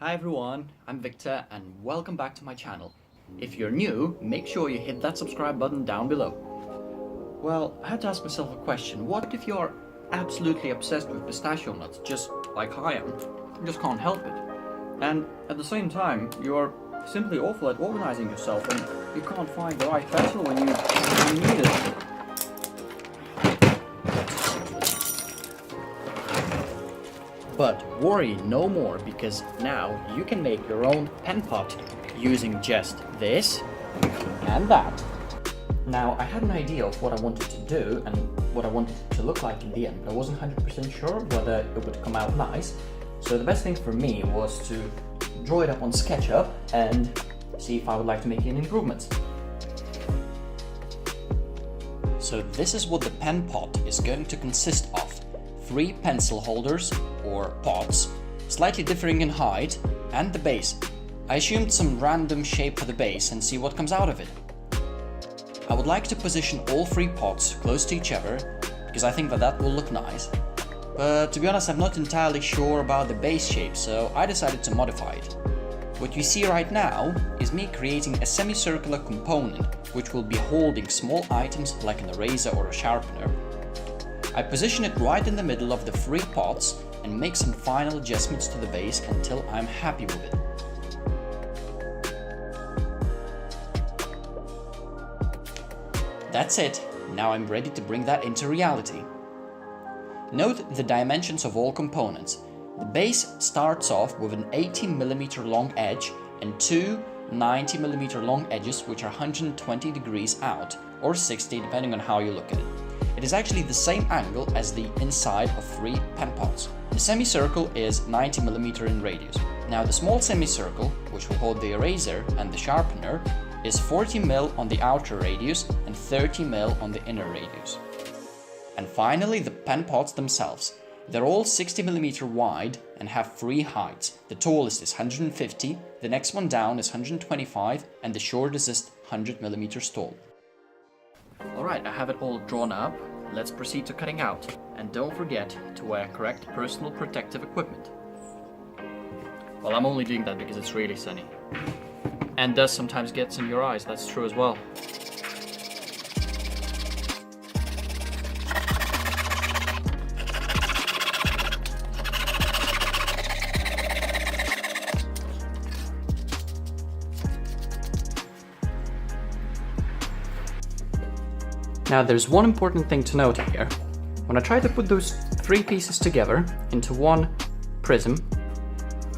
Hi everyone, I'm Viktor and welcome back to my channel. If you're new, make sure you hit that subscribe button down below. Well, I had to ask myself a question. What if you're absolutely obsessed with pistachio nuts, just like I am? You just can't help it. And at the same time, you're simply awful at organizing yourself and you can't find the right pencil when you need it. But worry no more, because now you can make your own pen pot using just this and that. Now I had an idea of what I wanted to do and what I wanted it to look like in the end, but I wasn't 100% sure whether it would come out nice. So the best thing for me was to draw it up on SketchUp and see if I would like to make any improvements. So this is what the pen pot is going to consist of. 3 pencil holders, or pots, slightly differing in height, and the base. I assumed some random shape for the base and see what comes out of it. I would like to position all 3 pots close to each other, because I think that will look nice. But to be honest, I'm not entirely sure about the base shape, so I decided to modify it. What you see right now is me creating a semicircular component, which will be holding small items like an eraser or a sharpener. I position it right in the middle of the 3 pots and make some final adjustments to the base until I'm happy with it. That's it, now I'm ready to bring that into reality. Note the dimensions of all components. The base starts off with an 18mm long edge and 2 90mm long edges, which are 120 degrees out, or 60 depending on how you look at it. It is actually the same angle as the inside of 3 pen pots. The semicircle is 90mm in radius. Now the small semicircle, which will hold the eraser and the sharpener, is 40mm on the outer radius and 30mm on the inner radius. And finally the pen pots themselves. They're all 60mm wide and have 3 heights. The tallest is 150, the next one down is 125, and the shortest is 100mm tall. Alright, I have it all drawn up. Let's proceed to cutting out. And don't forget to wear correct personal protective equipment. Well, I'm only doing that because it's really sunny. And dust sometimes gets in your eyes, that's true as well. Now there's one important thing to note here. When I try to put those 3 pieces together into one prism,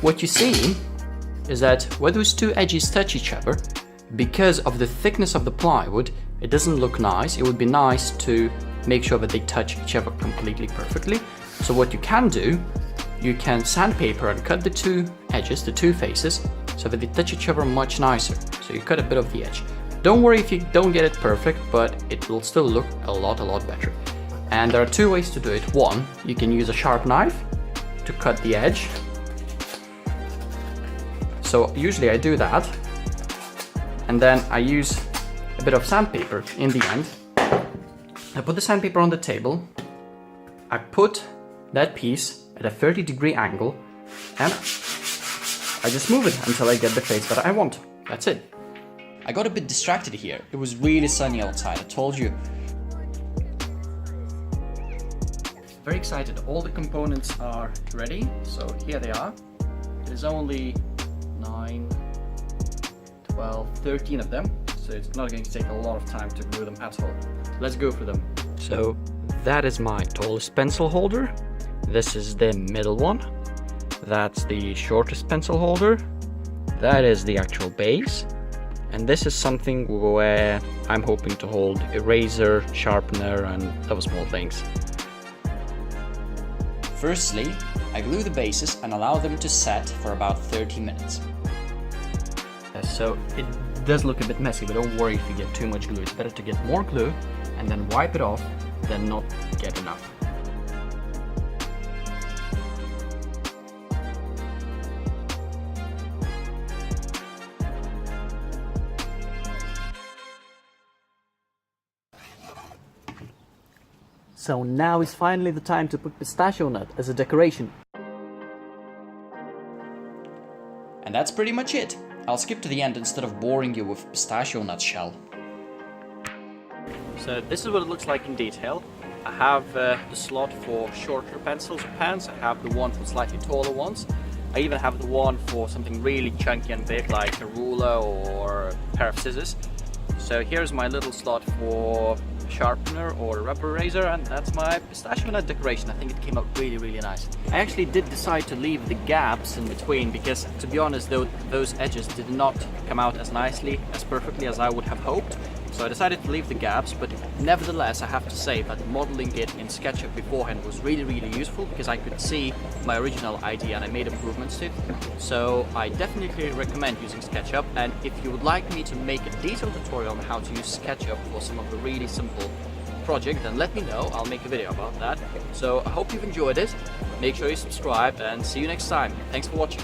what you see is that where those 2 edges touch each other, because of the thickness of the plywood, it doesn't look nice. It would be nice to make sure that they touch each other completely perfectly. So what you can do, you can sandpaper and cut the 2 edges, the 2 faces, so that they touch each other much nicer. So you cut a bit of the edge. Don't worry if you don't get it perfect, but it will still look a lot better. And there are 2 ways to do it. One, you can use a sharp knife to cut the edge. So usually I do that, and then I use a bit of sandpaper in the end. I put the sandpaper on the table, I put that piece at a 30-degree angle, and I just move it until I get the face that I want. That's it. I got a bit distracted here. It was really sunny outside, I told you. Very excited. All the components are ready, so here they are. There's only 9, 12, 13 of them, so it's not going to take a lot of time to glue them at all. Let's go for them. So that is my tallest pencil holder. This is the middle one. That's the shortest pencil holder. That is the actual base. And this is something where I'm hoping to hold eraser, sharpener, and other small things. Firstly, I glue the bases and allow them to set for about 30 minutes. So it does look a bit messy, but don't worry if you get too much glue. It's better to get more glue and then wipe it off than not get enough. So now is finally the time to put pistachio nut as a decoration. And that's pretty much it. I'll skip to the end instead of boring you with pistachio nut shell. So this is what it looks like in detail. I have the slot for shorter pencils or pens, I have the one for slightly taller ones. I even have the one for something really chunky and big like a ruler or a pair of scissors. So here's my little slot for a sharpener or a rubber razor, and that's my pistachio nut decoration. I think it came out really nice. I actually did decide to leave the gaps in between because, to be honest, those edges did not come out as nicely, as perfectly as I would have hoped. So I decided to leave the gaps, but nevertheless I have to say that modeling it in SketchUp beforehand was really useful because I could see my original idea and I made improvements to it. So I definitely recommend using SketchUp, and if you would like me to make a detailed tutorial on how to use SketchUp for some of the really simple projects, then let me know, I'll make a video about that. So I hope you've enjoyed it, make sure you subscribe and see you next time. Thanks for watching.